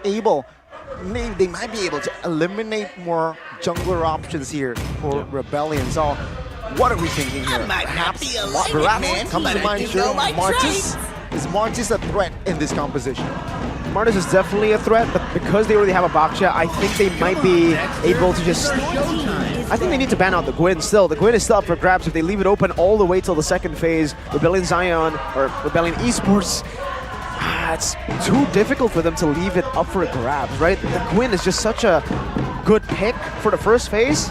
able, they might be able to eliminate more jungler options here for Rebellion. So what are we thinking here? Perhaps Barats comes to mind. Sure, Martis. Is Martis a threat in this composition? Martis is definitely a threat, but because they already have a Baksha, I think they might be able to just... I think they need to ban out the Gwyn still. The Gwyn is still up for grabs. If they leave it open all the way till the second phase, Rebellion Zion, or Rebellion Esports, it's too difficult for them to leave it up for grabs, right? The Gwyn is just such a good pick for the first phase.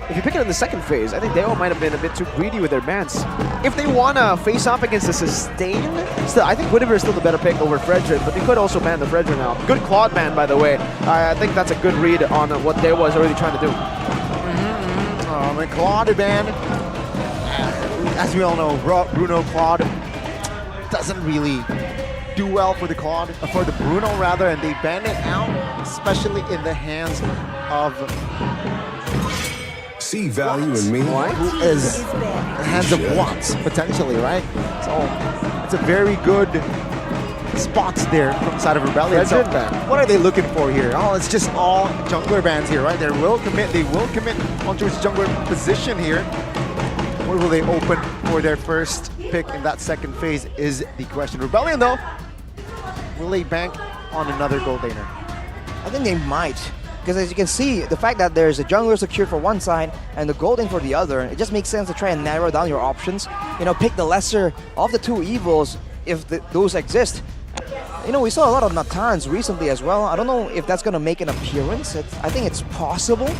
If you pick it in the second phase, I think Dewa might have been a bit too greedy with their bans. If they want to face off against the sustain, still, I think Guinevere is still the better pick over Fredrin, but they could also ban the Fredrin now. Good Claude ban, by the way. I think that's a good read on what Dewa is already trying to do. The Claude ban, as we all know, Bruno Claude doesn't really do well for the Claude, for the Bruno rather, and they ban it out, especially in the hands of see value in me. Who is in the hands of Watts, potentially, right? So it's a very good spots there from the side of Rebellion. So what are they looking for here? Oh, it's just all jungler bans here, right? They will commit onto its jungler position here. Where will they open for their first pick in that second phase is the question. Rebellion, though, will they bank on another gold laner? I think they might. Because as you can see, the fact that there's a jungler secured for one side and the golden for the other, it just makes sense to try and narrow down your options. You know, pick the lesser of the two evils if those exist. You know, we saw a lot of Natans recently as well. I don't know if that's going to make an appearance. I think it's possible.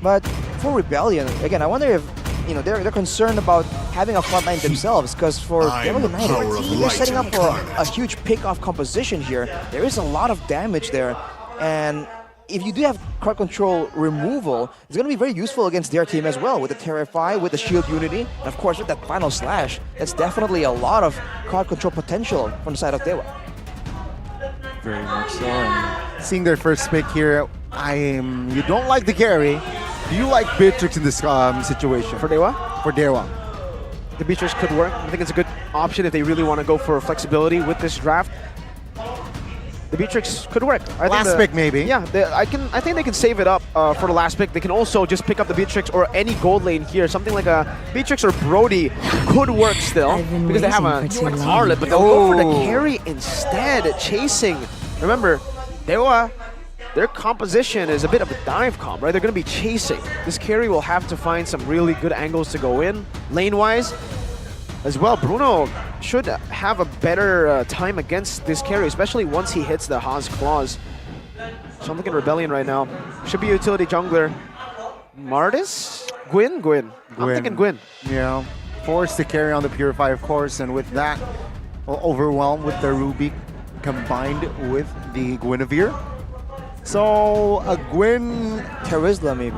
But for Rebellion, again, I wonder if, you know, they're concerned about having a frontline themselves, because for Devil United, they're setting up for a huge pick-off composition here. There is a lot of damage there. And if you do have card control removal, it's going to be very useful against their team as well, with the Terrify, with the Shield Unity, and of course with that final slash. That's definitely a lot of card control potential from the side of Dewa. Very much so. And seeing their first pick here, you don't like the carry. Do you like Beatrix in this situation? For Dewa? For Dewa. The Beatrix could work. I think it's a good option if they really want to go for flexibility with this draft. The Beatrix could work. Last pick, maybe. Yeah, I think they can save it up for the last pick. They can also just pick up the Beatrix or any gold lane here. Something like a Beatrix or Brody could work still because they have a Harlot, but they'll go for the carry instead, chasing. Remember, Dewa, their composition is a bit of a dive comp, right? They're going to be chasing. This carry will have to find some really good angles to go in, lane-wise. As well, Bruno should have a better time against this carry, especially once he hits the Haas Claws. So I'm looking at Rebellion right now. Should be a utility jungler. Martis? Gwyn? I'm thinking Gwyn. Yeah, forced to carry on the Purify, of course, and with that, well, overwhelmed with the Ruby combined with the Guinevere. So a Gwyn... Terizla, maybe.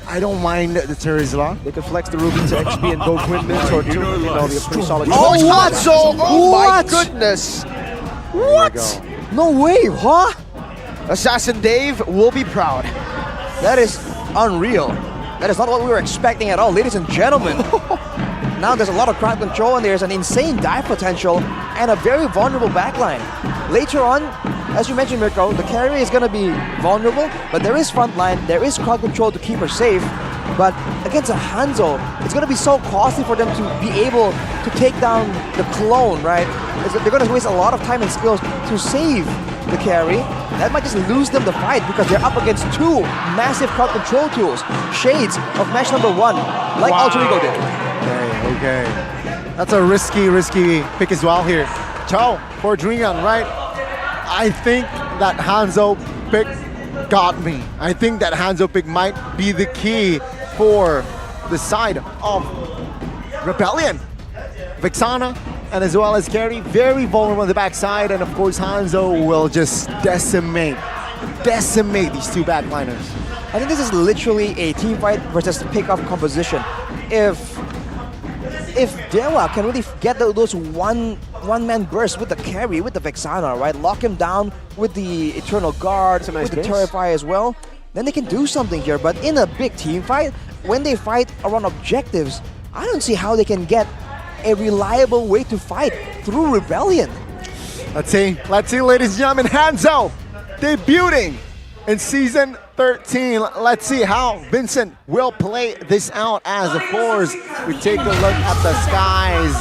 I don't mind the Terizla. They could flex the Ruby to XP and go Gwyn mid or two. That'll be a pretty solid. Oh, what? Oh my goodness! What? No way, huh? Assassin Dave will be proud. That is unreal. That is not what we were expecting at all, ladies and gentlemen. Now there's a lot of crowd control and there's an insane dive potential and a very vulnerable backline. Later on, as you mentioned, Mirko, the carry is going to be vulnerable, but there is frontline, there is crowd control to keep her safe. But against a Hanzo, it's going to be so costly for them to be able to take down the clone, right? They're going to waste a lot of time and skills to save the carry. That might just lose them the fight because they're up against two massive crowd control tools. Shades of match number 1, like Alter Ego did. Okay. That's a risky pick as well here. Chow for Dringan, right? I think that Hanzo pick got me. I think that Hanzo pick might be the key for the side of Rebellion. Vexana and as well as Carry, very vulnerable on the backside, and of course Hanzo will just decimate these two backliners. I think this is literally a team fight versus pick-off composition. If Dewa can really get those one-man bursts with the carry, with the Vexana, right? Lock him down with the Eternal Guard, with the Terrify as well, then they can do something here. But in a big team fight, when they fight around objectives, I don't see how they can get a reliable way to fight through Rebellion. Let's see, ladies and gentlemen, Hanzo debuting in Season 13. Let's see how Vincent will play this out as, of course, we take a look at the skies.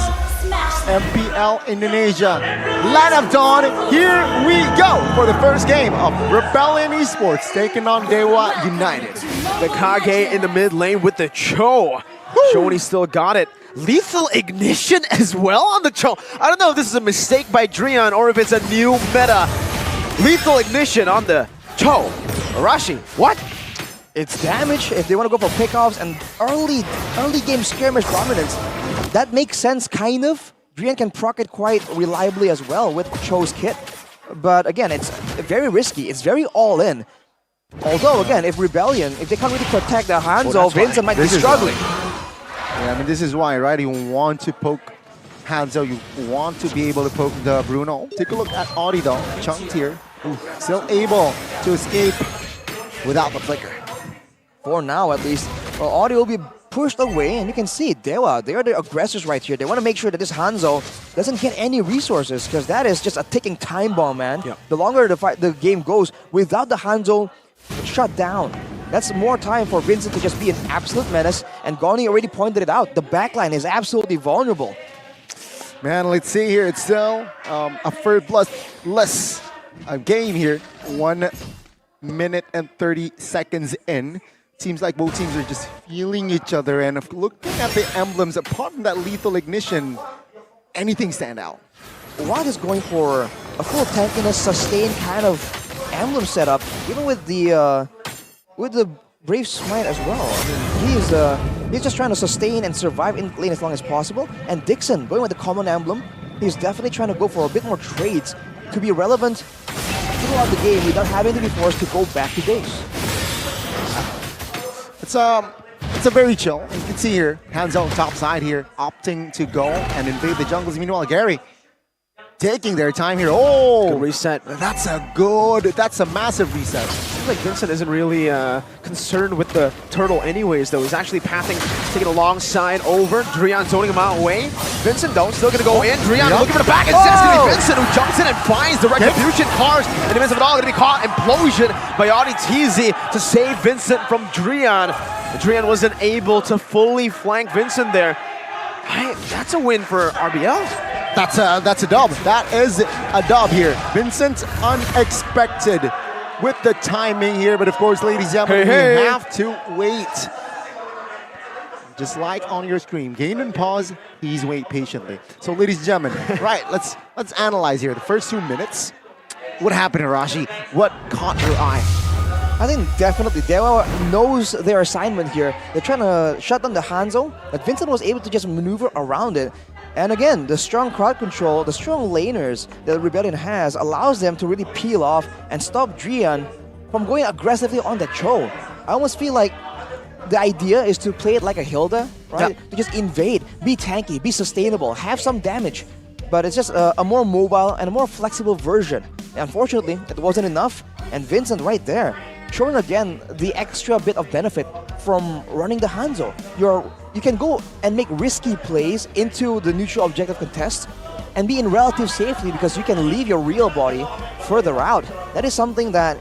MPL Indonesia. Light of Dawn, here we go for the first game of Rebellion Esports taking on Dewa United. The Kage in the mid lane with the Cho. Shoni still got it. Lethal Ignition as well on the Cho. I don't know if this is a mistake by Drian or if it's a new meta. Lethal Ignition on the Cho. Arashi, what? It's damage if they want to go for pickoffs and early game skirmish dominance. That makes sense, kind of. Drian can proc it quite reliably as well with Cho's kit. But again, it's very risky. It's very all-in. Although, again, if Rebellion, if they can't really protect their Hanzo, Vincent might be struggling. Yeah, I mean, this is why, right? You want to poke Hanzo, you want to be able to poke the Bruno. Take a look at Audi, though. Chunked here. Still able to escape without the flicker. For now, at least. Well, Audi will be pushed away, and you can see Dewa, they are the aggressors right here. They want to make sure that this Hanzo doesn't get any resources, because that is just a ticking time bomb, man. Yeah. The longer the game goes, without the Hanzo shut down, that's more time for Vincent to just be an absolute menace, and Goni already pointed it out. The backline is absolutely vulnerable. Man, let's see here. It's still a third plus less game here. 1 minute and 30 seconds in. Seems like both teams are just feeling each other, and if looking at the emblems, apart from that Lethal Ignition, anything stand out? Watt is going for a full tankiness, sustained kind of emblem setup, even with the Brave Smite as well. I mean, he's just trying to sustain and survive in lane as long as possible. And Dixon, going with the common emblem, he's definitely trying to go for a bit more trades to be relevant throughout the game without having to be forced to go back to base. It's a very chill. You can see here, Hanzo top side here, opting to go and invade the jungles. Meanwhile, Gary taking their time here. Oh, good reset. That's a massive reset. Seems like Vincent isn't really concerned with the turtle anyways, though. He's actually pathing, taking alongside over. Drian zoning him out away. Vincent, though, still gonna go in. Drian looking for the back, and it's gonna be Vincent who jumps in and finds the retribution cars. In the midst of it all, gonna be caught. Implosion by Audi TZ to save Vincent from Drian. Drian wasn't able to fully flank Vincent there. Hey, that's a win for RBL. That's a dub. That is a dub here. Vincent unexpected with the timing here, but of course, ladies and gentlemen, we have to wait. Just like on your screen, gain and pause, please wait patiently. So ladies and gentlemen, right, let's analyze here. The first 2 minutes, what happened, Arashi? What caught your eye? I think definitely Dewa knows their assignment here. They're trying to shut down the Hanzo, but Vincent was able to just maneuver around it. And again, the strong crowd control, the strong laners that Rebellion has allows them to really peel off and stop Drian from going aggressively on the Cho. I almost feel like the idea is to play it like a Hilda, right? Yeah. To just invade, be tanky, be sustainable, have some damage. But it's just a more mobile and a more flexible version. Unfortunately, it wasn't enough, and Vincent right there, showing again the extra bit of benefit from running the Hanzo. You can go and make risky plays into the neutral objective contest and be in relative safety because you can leave your real body further out. That is something that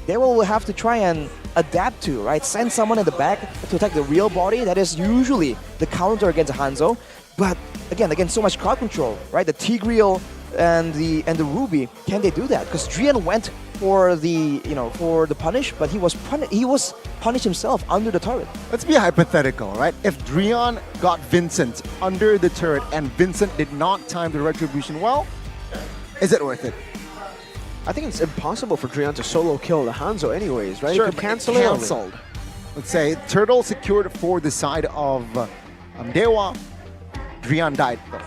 they will have to try and adapt to, right? Send someone in the back to attack the real body. That is usually the counter against a Hanzo. But again, so much crowd control, right? The Tigreal and the Ruby, can they do that? Because Drian went for the punish, but he was punished himself under the turret. Let's be hypothetical, right? If Drian got Vincent under the turret and Vincent did not time the retribution well, is it worth it? I think it's impossible for Drian to solo kill the Hanzo anyways, right? Sure, he could but cancel it it. canceled. Let's say Turtle secured for the side of Dewa. Drian died though.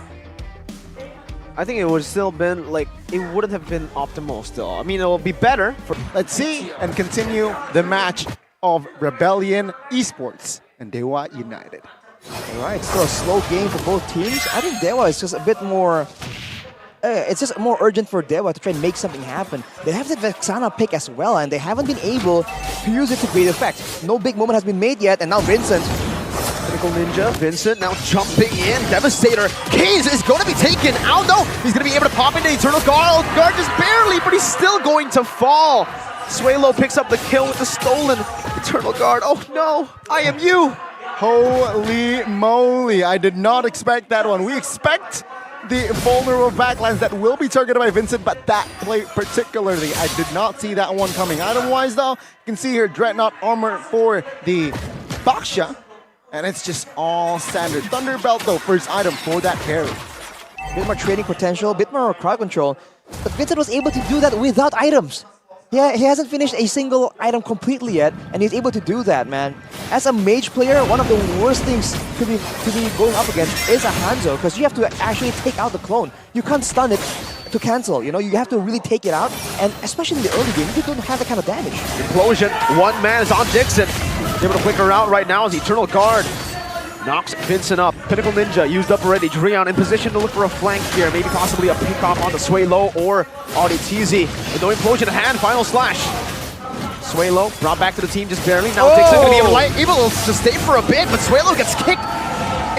I think it would still been like, it wouldn't have been optimal still. I mean, it will be better. Let's see and continue the match of Rebellion Esports and Dewa United. All right, still a slow game for both teams. I think Dewa is just a bit more... it's just more urgent for Dewa to try and make something happen. They have the Vexana pick as well, and they haven't been able to use it to great effect. No big moment has been made yet, and now Vincent Pinnacle Ninja, Vincent now jumping in. Devastator. Kaze is going to be taken. Oh no! He's going to be able to pop into Eternal Guard. Guard just barely, but he's still going to fall. Swalo picks up the kill with the stolen Eternal Guard. Oh no! I am you! Holy moly, I did not expect that one. We expect the vulnerable backlines that will be targeted by Vincent, but that play particularly, I did not see that one coming. Item-wise though, you can see here Dreadnought armor for the Baksha, and it's just all standard. Thunderbelt though, first item for that carry. Bit more trading potential, bit more crowd control, but Vincent was able to do that without items. Yeah, he hasn't finished a single item completely yet, and he's able to do that, man. As a mage player, one of the worst things to be going up against is a Hanzo, because you have to actually take out the clone. You can't stun it to cancel, you know, you have to really take it out, and especially in the early game, you don't have that kind of damage. Implosion, one man is on Dixon. Able to flicker out right now as Eternal Guard knocks Vincent up. Pinnacle Ninja used up already. Dreon in position to look for a flank here. Maybe possibly a pick off on the Swalo or Auditizi. With no implosion at hand, final slash. Swalo brought back to the team just barely. Now Dixon going to be able to stay for a bit, but Swalo gets kicked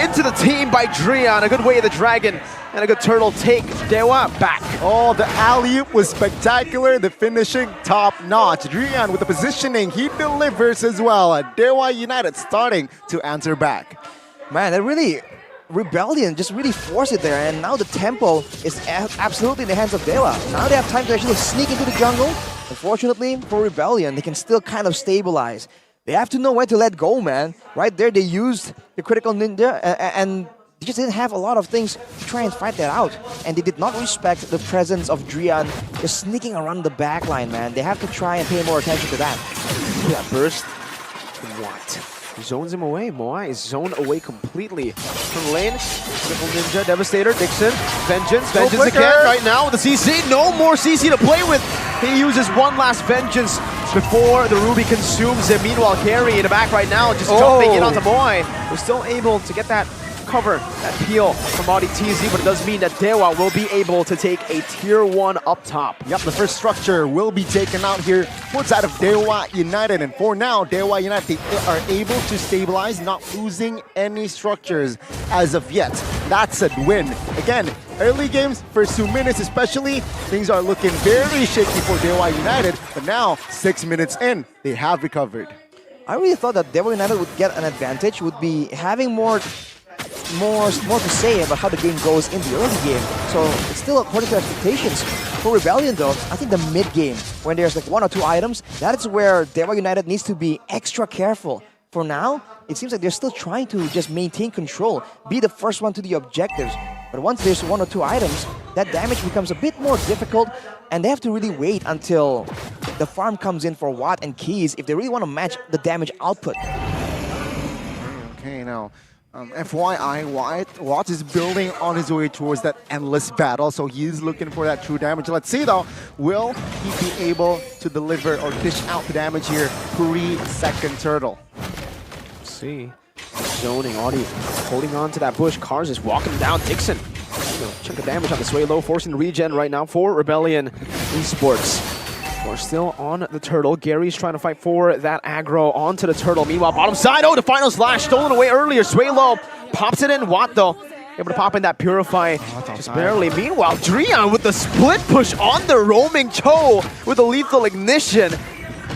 into the team by Dreon. A good way of the dragon and a good turtle take Dewa back. Oh, the alley-oop was spectacular. The finishing top-notch. Dreon with the positioning, he delivers as well. Dewa United starting to answer back. Man, that really, Rebellion just really forced it there, and now the tempo is absolutely in the hands of Dewa. Now they have time to actually sneak into the jungle. Unfortunately for Rebellion, they can still kind of stabilize. They have to know when to let go, man. Right there, they used the critical ninja, and they just didn't have a lot of things to try and fight that out. And they did not respect the presence of Dreon just sneaking around the backline, man. They have to try and pay more attention to that. That burst. What? Zones him away. Moai is zoned away completely. From lane, Triple Ninja, Devastator, Dixon, Vengeance again right now with the CC. No more CC to play with. He uses one last Vengeance before the Ruby consumes him. Meanwhile, Carry in the back right now, just jumping in onto Moai. We're still able to get that cover, that peel from Auditizi, but it does mean that Dewa will be able to take a tier 1 up top. Yep, the first structure will be taken out here for side of Dewa United, and for now, Dewa United they are able to stabilize, not losing any structures as of yet. That's a win. Again, early games, first 2 minutes especially, things are looking very shaky for Dewa United, but now 6 minutes in, they have recovered. I really thought that Dewa United would get an advantage, would be having more to say about how the game goes in the early game. So it's still according to expectations. For Rebellion though, I think the mid game, when there's like 1 or 2 items, that is where Dewa United needs to be extra careful. For now, it seems like they're still trying to just maintain control, be the first one to the objectives. But once there's 1 or 2 items, that damage becomes a bit more difficult, and they have to really wait until the farm comes in for Watt and Keys if they really want to match the damage output. Okay, now FYI, Watt is building on his way towards that endless battle, so he's looking for that true damage. Let's see though, will he be able to deliver or dish out the damage here pre-second turtle? Let's see. Zoning, Audi holding on to that bush. Cars is walking down. Dixon, chunk of damage on the Swalo, forcing the regen right now for Rebellion Esports. We're still on the turtle. Gary's trying to fight for that aggro onto the turtle. Meanwhile, bottom side, the final slash stolen away earlier. Swalo pops it in. Watt though, able to pop in that Purify just barely. Meanwhile, Dreon with the split push on the roaming Cho with a lethal ignition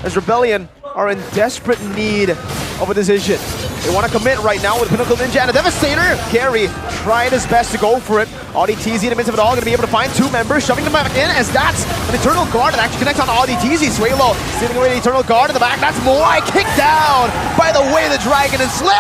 as Rebellion are in desperate need of a decision. They want to commit right now with Pinnacle Ninja and a Devastator. Gary tried his best to go for it. Auditizi in the midst of it all, going to be able to find 2 members, shoving them back in as that's an Eternal Guard that actually connects on Auditizi. Swalo stealing away the Eternal Guard in the back. That's Moai kicked down by the way the dragon is slain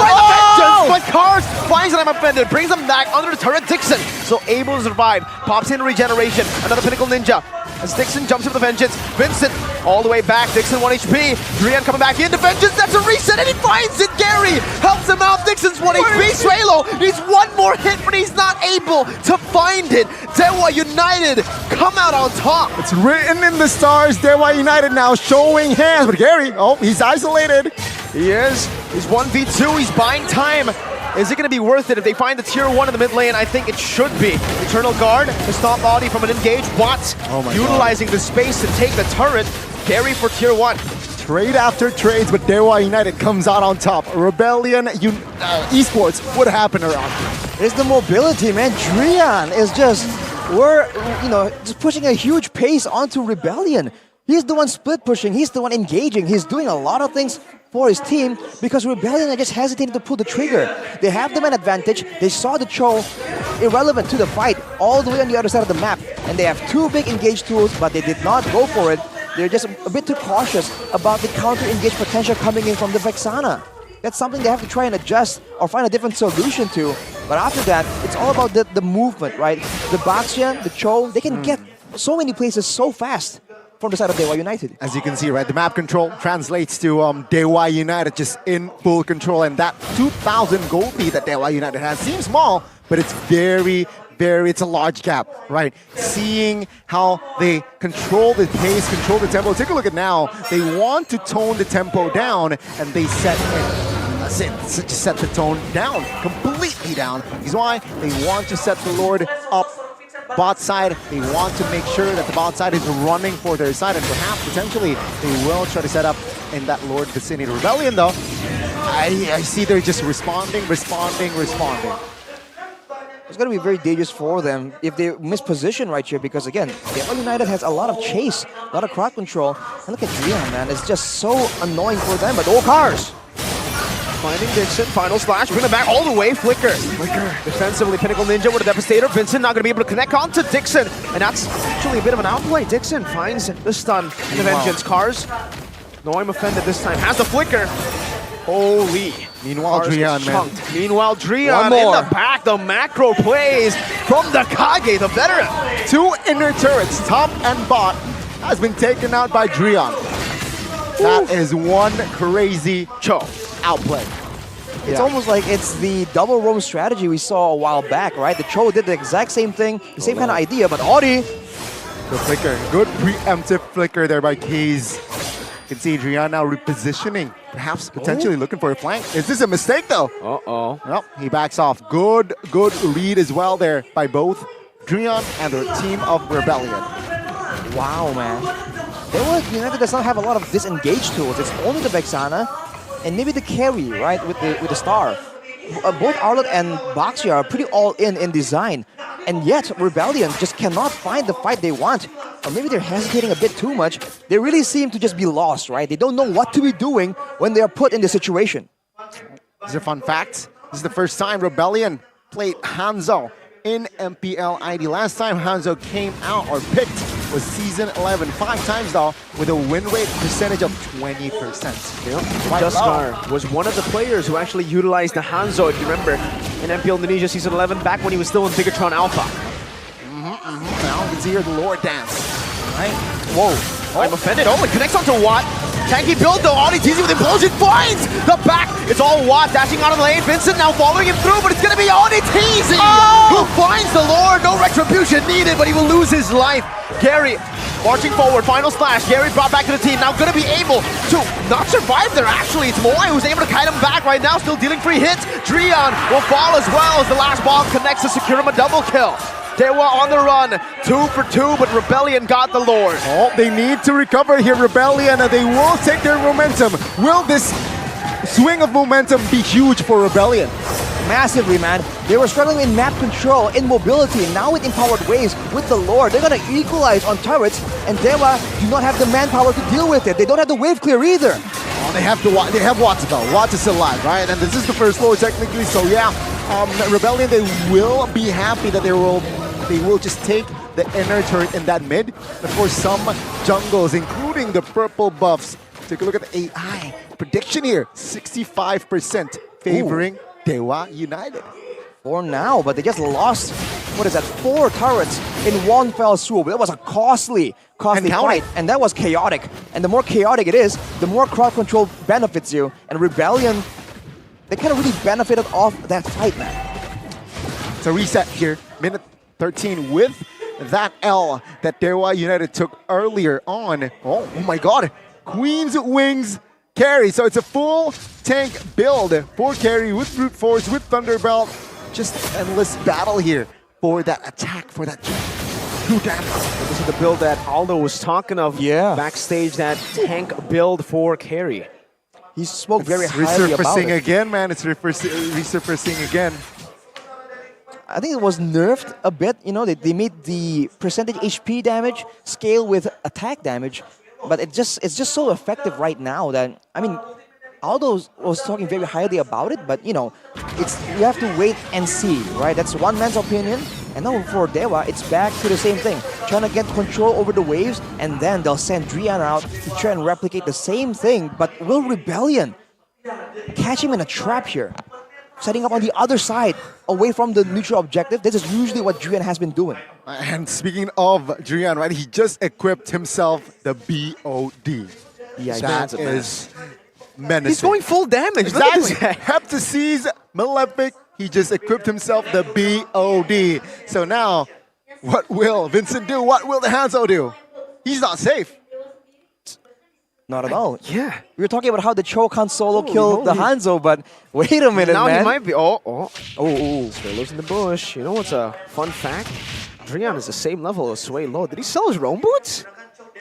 by the Vengeance, but Cars finds that I'm offended, brings him back under the turret. Dixon still able to survive, pops in regeneration. Another Pinnacle Ninja as Dixon jumps into the Vengeance. Vincent all the way back. Dixon 1 HP. Dreon coming back into Vengeance. That's a reset and he finds it. Gary helps him out. Dixon's 1 HP. Swalo needs 1 more hit, but he's not able to find it. Dewa United come out on top. It's written in the stars. Dewa United now showing hands, but Gary, he's isolated. He is. He's 1v2. He's buying time. Is it going to be worth it if they find the tier 1 in the mid lane? I think it should be. Eternal Guard to stop Audi from an engage. Watt utilizing the space to take the turret. Gary for tier 1. Trade after trades, but Dewa United comes out on top. Rebellion Esports, what happened around here? It's the mobility, man. Drian is just, just pushing a huge pace onto Rebellion. He's the one split pushing, he's the one engaging, he's doing a lot of things for his team because Rebellion are just hesitating to pull the trigger. They have the man advantage, they saw the Cho irrelevant to the fight all the way on the other side of the map, and they have two big engage tools, but they did not go for it. They're just a bit too cautious about the counter-engage potential coming in from the Vexana. That's something they have to try and adjust or find a different solution to. But after that, it's all about the movement, right? The Baxia, the Cho, they can get so many places so fast from the side of Dewa United. As you can see, right, the map control translates to Dewa United just in full control, and that 2,000 gold lead that Dewa United has seems small, but it's it's a large gap, right? Seeing how they control the pace, control the tempo. Take a look at now. They want to tone the tempo down, and they set the tone down, completely down. Is why they want to set the Lord up bot side. They want to make sure that the bot side is running for their side, and perhaps potentially they will try to set up in that Lord vicinity. Rebellion though, I see they're just responding. It's going to be very dangerous for them if they miss position right here because, again, Dewa United has a lot of chase, a lot of crowd control. And look at Drian, man. It's just so annoying for them, but all cars. Finding Dixon, final slash, bring it back all the way, Flicker. Defensively, Pinnacle Ninja with a Devastator. Vincent not going to be able to connect onto Dixon, and that's actually a bit of an outplay. Dixon finds the stun and the Vengeance. Cars, no, I'm offended this time, has the Flicker. Holy. Meanwhile, Drian, man. Meanwhile, Drian in the back, the macro plays from the Kage, the veteran. 2 inner turrets, top and bot, has been taken out by Drian. That is one crazy Cho outplay. It's almost like it's the double roam strategy we saw a while back, right? The Cho did the exact same thing, the same kind of idea, but Audi. The flicker, good preemptive flicker there by Keys. You can see Drian now repositioning, perhaps potentially looking for a flank. Is this a mistake though? Uh-oh. Well, he backs off. Good read as well there by both Drian and the team of Rebellion. Wow, man. Dewa United does not have a lot of disengage tools. It's only the Vexana and maybe the carry, right, with the star. Both Arlet and Baxia are pretty all-in design. And yet, Rebellion just cannot find the fight they want. Or maybe they're hesitating a bit too much. They really seem to just be lost, right? They don't know what to be doing when they are put in this situation. These are fun facts. This is the first time Rebellion played Hanzo in MPL ID. Last time Hanzo came out or picked was season 11. 5 times though, with a win rate percentage of 20%. Duskar was one of the players who actually utilized the Hanzo, if you remember, in MPL Indonesia season 11, back when he was still in Bigatron Alpha. Now you can see here the Lord dance. Right? Whoa. I'm offended. Oh, it connects onto Watt. Tanky build though. Audi teasing with Implosion. Finds the back. It's all Watt dashing out of the lane. Vincent now following him through, but it's going to be Audi teasing who finds the Lord. No retribution needed, but he will lose his life. Gary marching forward. Final slash. Gary brought back to the team. Now going to be able to not survive there. Actually, it's Moai who's able to kite him back right now. Still dealing free hits. Drian will fall as well as the last bomb connects to secure him a double kill. Dewa on the run, 2 for 2, but Rebellion got the Lord. Oh, they need to recover here, Rebellion, and they will take their momentum. Will this swing of momentum be huge for Rebellion? Massively, man. They were struggling in map control, in mobility, now with empowered waves, with the Lord. They're gonna equalize on turrets, and Dewa do not have the manpower to deal with it. They don't have the wave clear either. Oh, they have Watts though. Watts is still alive, right? And this is the first Lord technically, so yeah. Rebellion, they will be happy that they will just take the inner turret in that mid. Of course, some jungles, including the purple buffs. Take a look at the AI prediction here. 65% favoring Dewa United. For now, but they just lost, what is that, 4 turrets in one fell swoop. That was a costly fight, and that was chaotic. And the more chaotic it is, the more crowd control benefits you. And Rebellion, they kind of really benefited off that fight, man. It's a reset here, minute 13 with that L that Dewa United took earlier on. Oh my god, Queen's Wings carry. So it's a full tank build for carry with brute force, with Thunderbelt. Just endless battle here for that attack, for that jump. do damage. This is the build that Aldo was talking of backstage, that tank build for carry. He spoke very It's highly about resurfacing it. again, man. It's resurfacing again. I think it was nerfed a bit. You know, they made the percentage HP damage scale with attack damage, but it's just so effective right now that, I mean, Aldo was talking very highly about it, but you know, you have to wait and see, right? That's one man's opinion. And now for Dewa, it's back to the same thing, trying to get control over the waves, and then they'll send Drian out to try and replicate the same thing. But will Rebellion catch him in a trap here? Setting up on the other side, away from the neutral objective. This is usually what Drian has been doing. And speaking of Drian, right, he just equipped himself the BOD. Yeah, that is menacing. He's going full damage. Exactly. Heptases, Malefic, he just equipped himself the BOD. So now, what will Vincent do? What will the Hanzo do? He's not safe. Not at all. Yeah. We were talking about how the Cho can't solo kill the Hanzo, but wait a minute, Now man. he might be. Oh. Swaylo's in the bush. You know what's a fun fact? Drian is the same level as Swaylo. Did he sell his roam boots?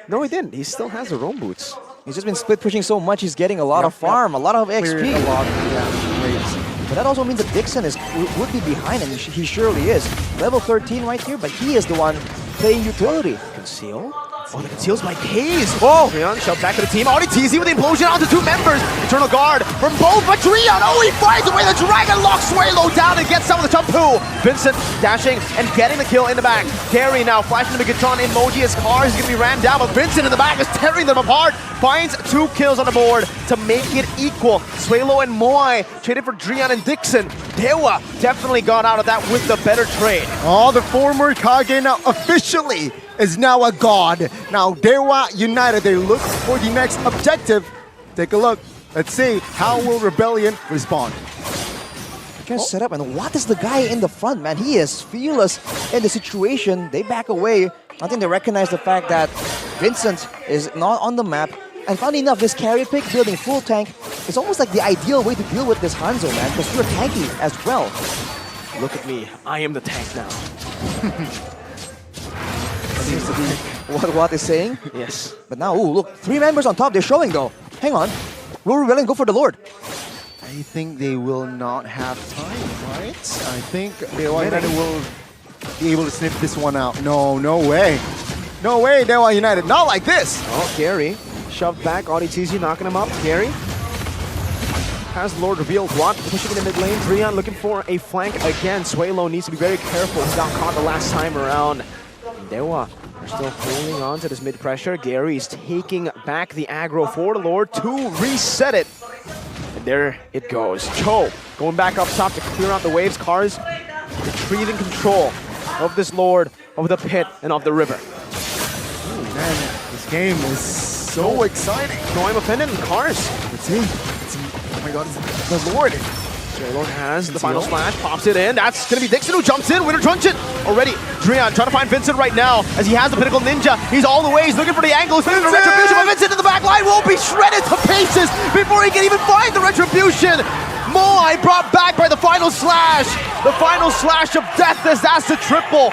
No, he didn't. He still has the roam boots. He's just been split pushing so much, he's getting a lot of farm, a lot of XP. Cleared a lot of damage rates. But that also means that Dixon would be behind him. He surely is. Level 13 right here, but he is the one playing utility. Conceal? Oh, the conceals by Kaze. Oh, Drian shoved back to the team. Already teasing with the implosion onto two members. Eternal Guard from both, but Drian, he finds away the Dragon locks Swaylo down and gets some of the Champu. Vincent dashing and getting the kill in the back. Carry now flashing the Megaton emoji as Cars is going to be ran down, but Vincent in the back is tearing them apart. Finds 2 kills on the board to make it equal. Swaylo and Moai traded for Drian and Dixon. Dewa definitely got out of that with the better trade. Oh, the former Kage now officially is now a god. Now Dewa United, they look for the next objective. Take a look. Let's see, how will Rebellion respond? Trying to set up, and what is the guy in the front, man? He is fearless in the situation. They back away. I think they recognize the fact that Vincent is not on the map. And funny enough, this carry pick building full tank is almost like the ideal way to deal with this Hanzo, man, because you're tanky as well. Look at me. I am the tank now. Seems to be what Watt is saying. Yes. But now, ooh, look, 3 members on top. They're showing, though. Hang on. Will Rebellion go for the Lord? I think they will not have time, right? I think Dewa United will be able to sniff this one out. No way. No way, Dewa United. Not like this. Oh, Gary shoved back. Auditizi knocking him up. Gary has Lord revealed. Watt pushing in the mid lane. Drian looking for a flank again. Swaylo needs to be very careful. He got caught the last time around. Dewa are still holding on to this mid pressure. Gary's taking back the aggro for the Lord to reset it. And there it goes. Cho going back up top to clear out the waves. Cars retrieving control of this Lord, of the pit, and of the river. Ooh, man, this game is so exciting. No, I'm offended in Cars. Let's see. Oh my god, it's the Lord. Lord has the final slash, pops it in. That's going to be Dixon who jumps in. Winter Truncheon already. Drian trying to find Vincent right now as he has the Pinnacle Ninja. He's all the way. He's looking for the angle. He's looking for the Retribution, but Vincent in the back line will be shredded to pieces before he can even find the Retribution. Moai brought back by the final slash. The final slash of death as that's the triple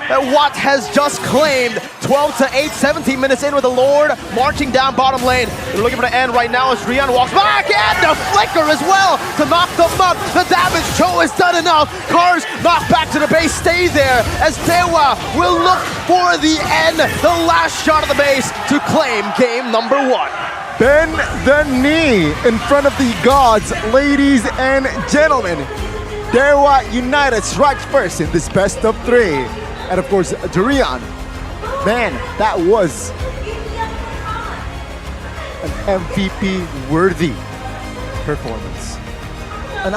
that Watt has just claimed. 12 to 8, 17 minutes in with the Lord marching down bottom lane. They're looking for the end right now as Drian walks back, and the flicker as well to knock them up. The damage Cho has done enough. Cars knocked back to the base, stay there as Dewa will look for the end, the last shot of the base to claim game number 1. Bend the knee in front of the gods, ladies and gentlemen. Dewa United strikes first in this best of 3. And of course, Drian. Man, that was an MVP-worthy performance. An